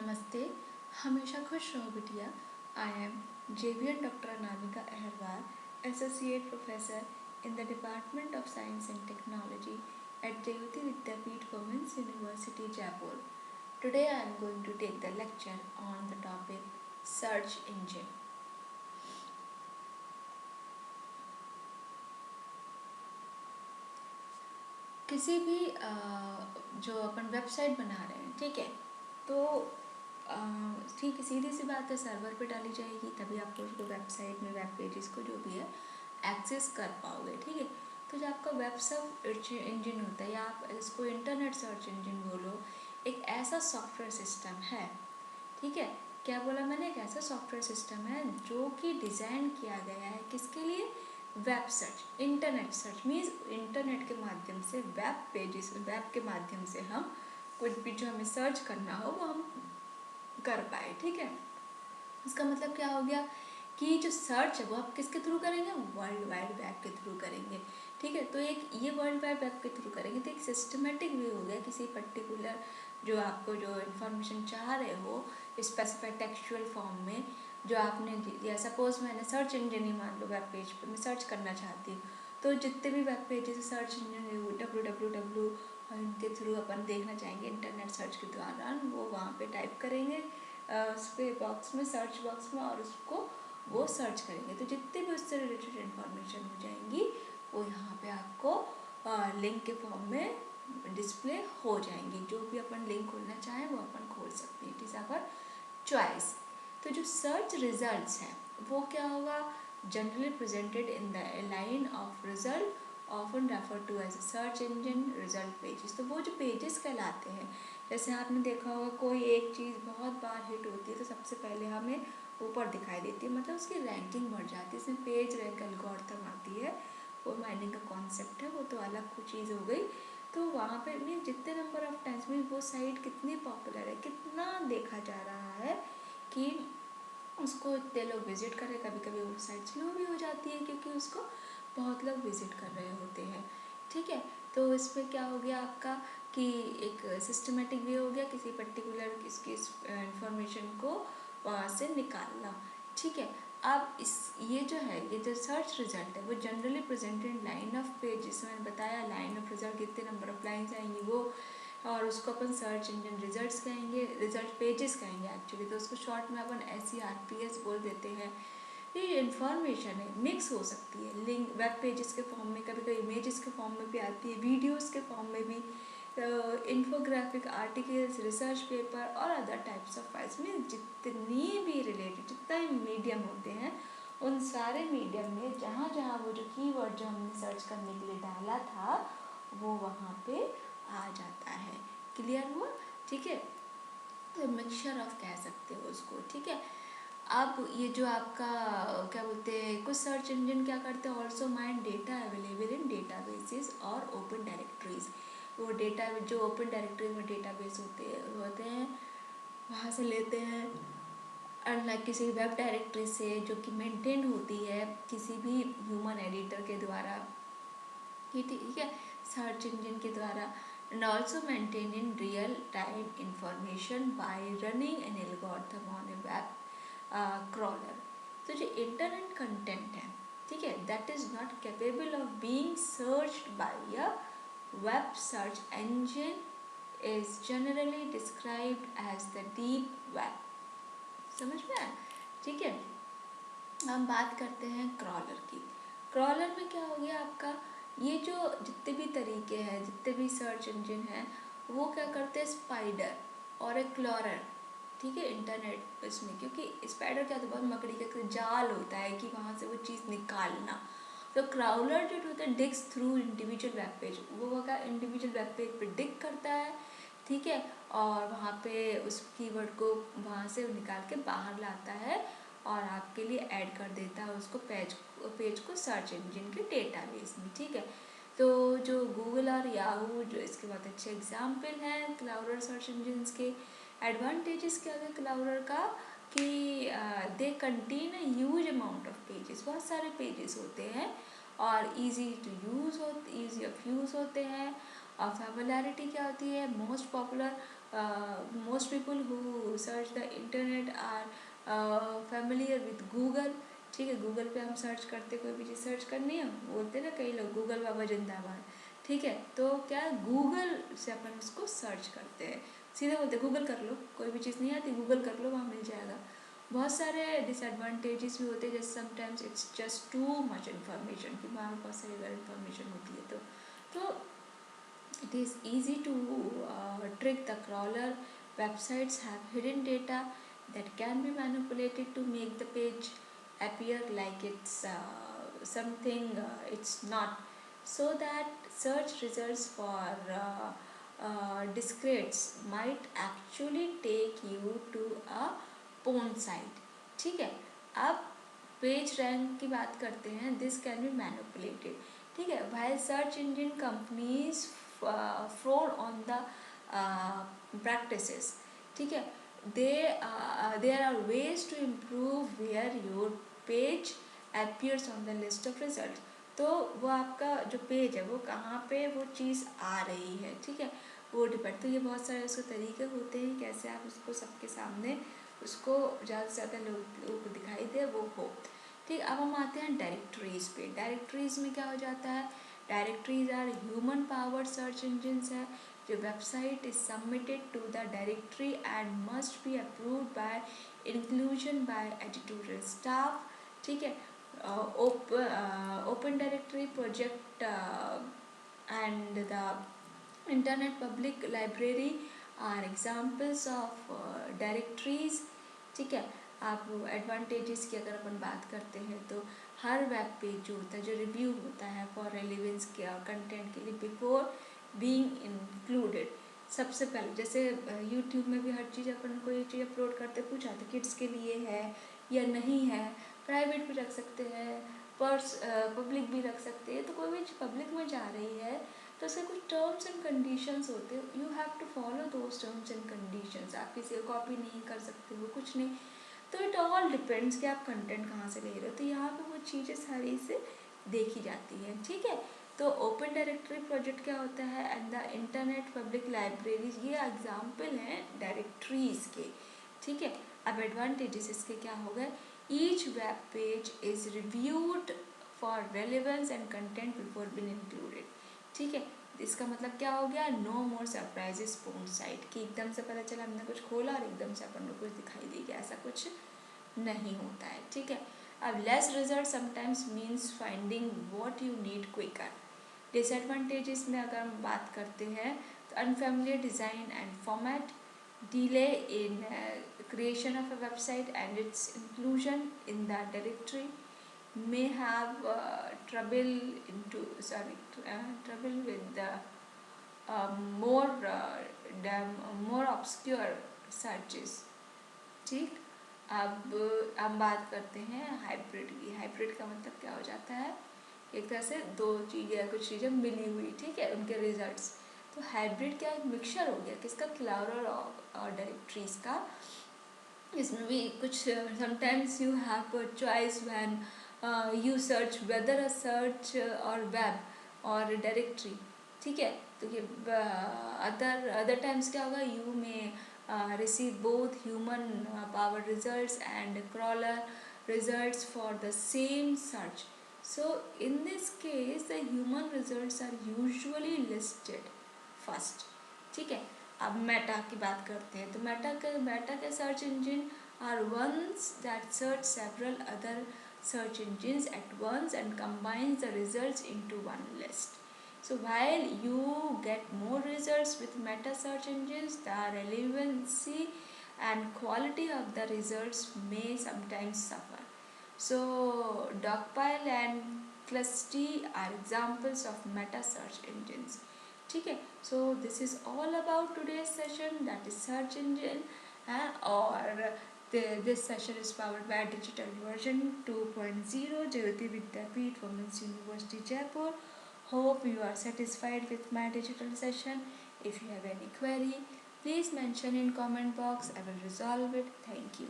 नमस्ते। हमेशा खुश रहो बिटिया। I am Xavier doctor Anamika Ahirwal, associate professor in the department of science and technology at Jayoti Vidyapeeth Women's University, Jaipur. Today I am going to take the lecture on the topic search engine. किसी भी जो अपन website बना रहे हैं, ठीक है, तो ठीक सीधी सी बात है, सर्वर पे डाली जाएगी तभी आप उसको वेबसाइट में वेब पेजेस को जो भी है एक्सेस कर पाओगे, ठीक है। तो जो आपका वेब सर्च इंजन होता है या आप इसको इंटरनेट सर्च इंजन बोलो, एक ऐसा सॉफ्टवेयर सिस्टम है, ठीक है। क्या बोला मैंने? एक ऐसा सॉफ्टवेयर सिस्टम है जो कि डिज़ाइन किया गया है किसके लिए? Web search, internet search means internet के माध्यम से वेब पेजेस, वेब के माध्यम से हम कुछ भी जो हमें सर्च करना हो वो हम कर पाए, ठीक है। इसका मतलब क्या हो गया कि जो सर्च है वो आप किसके थ्रू करेंगे? वर्ल्ड वाइड वेब के थ्रू करेंगे, ठीक है। तो एक ये वर्ल्ड वाइड वेब के थ्रू करेंगे तो एक सिस्टमेटिक वे हो गया किसी पर्टिकुलर जो आपको जो इन्फॉर्मेशन चाह रहे हो स्पेसिफाइड टेक्सचुअल फॉर्म में, जो आपने दिया। सपोज मैंने सर्च इंजन ही मान लो, वेब पेज पर मैं सर्च करना चाहती हूँ, तो जितने भी web pages search engine www इनके थ्रू अपन देखना चाहेंगे इंटरनेट सर्च के दौरान, वो वहाँ पे टाइप करेंगे उसके बॉक्स में, सर्च बॉक्स में, और उसको वो सर्च करेंगे तो जितने भी उससे रिलेटेड इन्फॉर्मेशन हो जाएंगी वो यहाँ पे आपको लिंक के फॉर्म में डिस्प्ले हो जाएंगी। जो भी अपन लिंक खोलना चाहें वो अपन खोल सकते हैं, इट इज़ आवर चॉइस। तो जो सर्च रिजल्ट्स हैं वो क्या होगा? Generally presented in the line of result often refer to as search engine result pages. तो वो जो पेजेस कहलाते हैं, जैसे आपने देखा होगा कोई एक चीज़ बहुत बार हिट होती है तो सबसे पहले हमें ऊपर दिखाई देती है, मतलब उसकी रैंकिंग बढ़ जाती है, इसमें पेज रैंक एल्गोरिथम आती है, वो माइनिंग का कॉन्सेप्ट है, वो तो अलग कुछ चीज़ हो गई। तो वहाँ पे मीन जितने नंबर ऑफ टाइम्स मीन वो साइट कितनी पॉपुलर है, कितना देखा जा रहा है कि उसको इतने लोग विजिट कर रहे हैं। कभी कभी वो साइट स्लो भी हो जाती है क्योंकि उसको बहुत लोग विजिट कर रहे होते हैं, ठीक है। तो इसमें क्या हो गया आपका कि एक सिस्टमेटिक वे हो गया किसी पर्टिकुलर इसकी इंफॉर्मेशन को वहाँ से निकालना, ठीक है। अब इस ये जो है, ये जो सर्च रिजल्ट है वो generally presented line of page, जिसमें मैंने बताया लाइन ऑफ रिजल्ट कितने नंबर ऑफ लाइन्स आएंगी वो, और उसको अपन सर्च इंजन रिजल्ट्स कहेंगे, रिजल्ट पेजेस कहेंगे एक्चुअली, तो उसको शॉर्ट में अपन SERPs बोल देते हैं। ये इन्फॉर्मेशन है मिक्स हो सकती है, लिंक वेब पेजेस के फॉर्म में, कभी कभी इमेजेस के फॉर्म में भी आती है, वीडियोस के फॉर्म में भी, इन्फोग्राफिक आर्टिकल्स, रिसर्च पेपर और अदर टाइप्स ऑफ फाइल्स में, जितनी भी रिलेटेड जितना भी मीडियम होते हैं उन सारे मीडियम में जहाँ जहाँ वो जो कीवर्ड जो हमने सर्च करने के लिए डाला था वो वहाँ पे आ जाता है। क्लियर हुआ? ठीक है। तो मिक्सचर ऑफ कह सकते हो उसको, ठीक है। अब ये जो आपका क्या बोलते हैं, कुछ सर्च इंजन क्या करते हैं, also mind data available in databases और ओपन डायरेक्टरीज। वो डेटा जो ओपन डायरेक्टरीज में डेटाबेस होते हैं वहाँ से लेते हैं, अनलाइक किसी वेब डायरेक्टरी से जो कि मेंटेन होती है किसी भी ह्यूमन एडिटर के द्वारा, ठीक है, सर्च इंजन के द्वारा, and also maintain in real time information by running an algorithm on a web crawler. तो जो इंटरनेट कंटेंट है, ठीक है, that is not capable of being searched by a web search engine is generally described as the deep web. समझ में आया? ठीक है। हम बात करते हैं क्रॉलर की। क्रॉलर में क्या हो गया आपका, ये जो जितने भी तरीके हैं, जितने भी सर्च इंजन हैं, वो क्या करते हैं, स्पाइडर और एक क्लॉरर, ठीक है, इंटरनेट इसमें, क्योंकि स्पाइडर क्या होता है, बहुत मकड़ी का जाल होता है कि वहाँ से वो चीज़ निकालना। तो क्राउलर जो होता है digs through individual web page, वो क्या इंडिविजुअल वेब पेज पे डिग करता है, ठीक है, और वहाँ पे उस कीवर्ड को वहाँ से निकाल के बाहर लाता है और आपके लिए ऐड कर देता है उसको पेज को सर्च इंजन के डेटाबेस में, ठीक है। तो जो गूगल और याहू जो इसके बहुत अच्छे एग्जाम्पल हैं क्लाउडर सर्च इंजन के। एडवांटेजेस क्या है क्लाउडर का कि they contain a huge amount of pages, बहुत सारे पेजेस होते हैं और ईजी ऑफ यूज़ होते हैं, और फेमुलैरिटी क्या होती है? Most popular, most people who search the internet are familiar with Google. ठीक है, गूगल पे हम सर्च करते, कोई भी चीज़ सर्च करनी है, बोलते ना कई लोग गूगल बाबा जिंदाबाद। ठीक है, तो क्या गूगल से अपन उसको सर्च करते हैं, सीधे बोलते गूगल कर लो, कोई भी चीज़ नहीं आती गूगल कर लो, वहाँ मिल जाएगा। बहुत सारे डिसएडवांटेजेस भी होते हैं, जैसे sometimes it's just too much information, कि हमारे पास से अगर इन्फॉर्मेशन होती है तो it is easy to trick the crawler. Websites have hidden data that can be manipulated to make the page appear like it's something it's not, so that search results for discretes might actually take you to a porn site. ठीक है, अब page rank की बात करते हैं, this can be manipulated. ठीक है, while search engine companies fraud on the practices, ठीक है, there are ways to improve where your page appears on the list of results। तो वो आपका जो पेज है वो कहाँ पे वो चीज़ आ रही है, ठीक है, वो डिपेंड। तो ये बहुत सारे उसके तरीके होते हैं कैसे आप उसको सबके सामने उसको ज़्यादा से ज़्यादा लोगों को दिखाई दे वो हो। ठीक, अब हम आते हैं डायरेक्टरीज पे। डायरेक्टरीज में क्या हो जाता है? Directories are human powered search engines है। जो website is submitted to the directory and must be approved by inclusion by editorial staff. ठीक है, open directory project and the internet public library are examples of directories. ठीक है, आप advantages की अगर अपन बात करते हैं तो हर वेब पेज जो होता है, जो रिव्यू होता है फॉर रेलिवेंस के कंटेंट के लिए बिफोर बीइंग इंक्लूडेड, सबसे पहले जैसे यूट्यूब में भी हर चीज़ अपन कोई चीज़ अपलोड करते पूछा तो किड्स के लिए है या नहीं है, प्राइवेट भी रख सकते हैं, पब्लिक भी रख सकते हैं। तो कोई भी पब्लिक में जा रही है तो उसके कुछ टर्म्स एंड कंडीशंस होते हैं, you have to follow those terms and conditions. आप किसी को कॉपी नहीं कर सकते हो, कुछ नहीं। तो इट ऑल डिपेंड्स कि आप कंटेंट कहाँ से ले रहे हो, तो यहाँ पे वो चीज़ें सारी से देखी जाती हैं। ठीक है, तो ओपन डायरेक्टरी प्रोजेक्ट क्या होता है and the internet public libraries, ये एग्जाम्पल हैं डायरेक्टरीज के। ठीक है, अब एडवांटेजेस इसके क्या हो गए? Each web page is reviewed for relevance and content before being included. ठीक है, इसका मतलब क्या हो गया? नो मोर सरप्राइजेस पोर्न साइट, कि एकदम से पता चला हमने कुछ खोला और एकदम से अपन को कुछ दिखाई दे गया, ऐसा कुछ नहीं होता है। ठीक है, अब less result sometimes means finding what you need quicker. Disadvantages में अगर हम बात करते हैं तो unfamiliar design and format, delay in creation of a website and its inclusion in the directory, may have trouble with the more obscure searches। ठीक, अब हम बात करते हैं हाइब्रिड की। हाइब्रिड का मतलब क्या हो जाता है? एक तरह से दो चीज़ें, कुछ चीज़ें मिली हुई, ठीक है, उनके रिजल्ट्स। तो हाइब्रिड क्या? एक मिक्सचर हो गया किसका? क्लाउडर और डायरेक्टरीज का। इसमें भी कुछ sometimes you have a choice when you search weather a search और वेब और डायरेक्टरी। ठीक है, तो ये अदर टाइम्स क्या होगा? यू में receive both human powered results and crawler results for the same search. So in this case the human results are usually listed first। ठीक है, अब मेटा की बात करते हैं तो मेटा के search engine are ones that search several other search engines at once and combines the results into one list. So while you get more results with meta search engines, the relevancy and quality of the results may sometimes suffer. So Dogpile and Clusty are examples of meta search engines। ठीक है, so this is all about today's session, that is search engine, और this session is powered by Digital Version 2.0 Jayoti Vidyapeeth Women's University Jaipur। Hope you are satisfied with my digital session. If you have any query, please mention in comment box. I will resolve it. Thank you.